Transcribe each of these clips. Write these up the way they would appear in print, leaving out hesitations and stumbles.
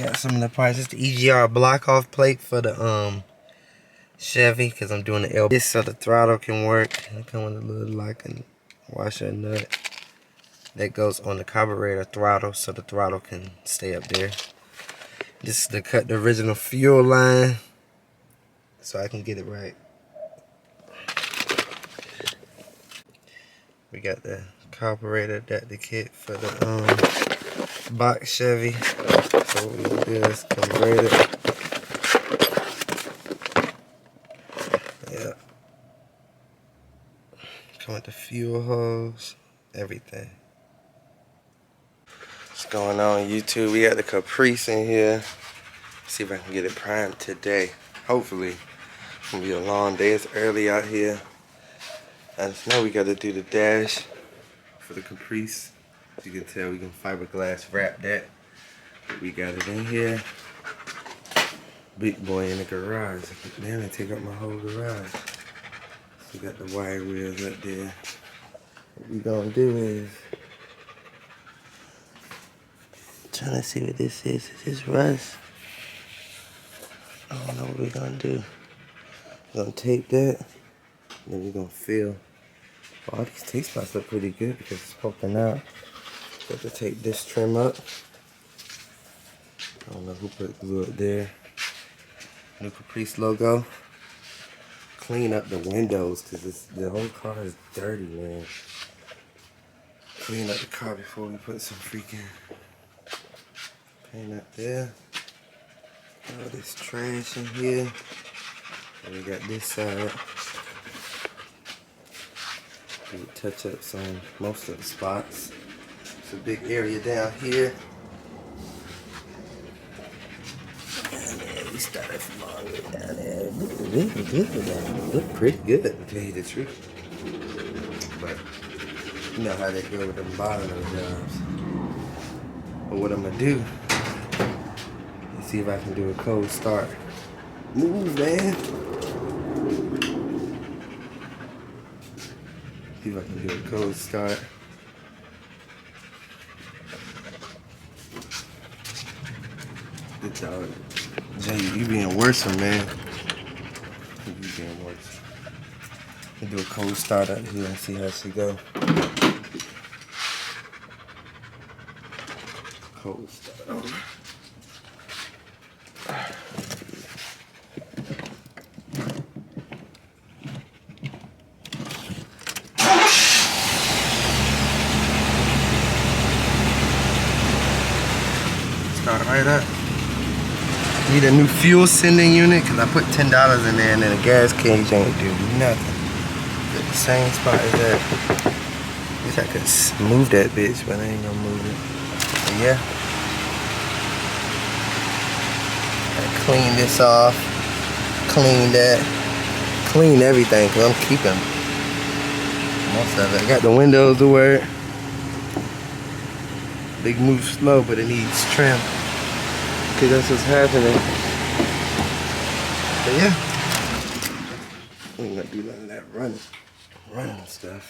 got some of the parts. It's the EGR block off plate for the Chevy, because I'm doing the Edelbrock. This so the throttle can work. It come with a little lock and washer nut that goes on the carburetor throttle, so the throttle can stay up there. This is to cut the original fuel line so I can get it right. We got the carburetor adapter kit for the box Chevy. So what we do is convert it. Yeah. Come with the fuel hose, everything. What's going on YouTube? We got the Caprice in here. See if I can get it primed today. Hopefully. It's gonna be a long day. It's early out here. I just know we gotta do the dash for the Caprice. As you can tell, we can fiberglass wrap that. We got it in here. Big boy in the garage. Man, they take up my whole garage. So we got the wire wheels up there. What we gonna do is trying to see what this is. Is this rust? I don't know what we're gonna do. We're gonna tape that. Then we're gonna fill. All these tape spots look pretty good because it's poking out. Got to tape this trim up. I don't know who put glue up there. New Caprice logo. Clean up the windows because the whole car is dirty, man. Clean up the car before we put some freaking paint up there. All this trash in here. And we got this side. We touch up on most of the spots. It's a big area down here. And then we started from all the way down there. Look pretty good, to tell you the truth. But you know how they go with the bottom of the jobs. But what I'm gonna do is see if I can do a cold start. Move, man. See if I can do a cold start. Good job. Jay, you being worse, man. You being worse. We'll do a cold start out here and see how she go. Cold start on. Start it right up. Need a new fuel sending unit because I put $10 in there and then the gas cage ain't do nothing. At the same spot as that. Wish I could move that bitch, but I ain't gonna move it. But yeah. Gotta clean this off. Clean that. Clean everything because I'm keeping most of it. I got the windows to wear. Big move slow, but it needs trim. Cause that's what's happening. But yeah. I'm gonna do none of that running stuff.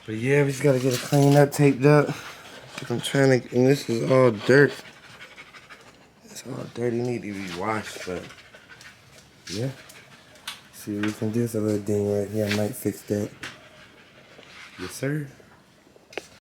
But yeah, we just gotta get it cleaned up, taped up. I'm trying to, and this is all dirt. It's all dirty, need to be washed, but yeah. See what we can do. It's a little ding right here, I might fix that. Yes, sir.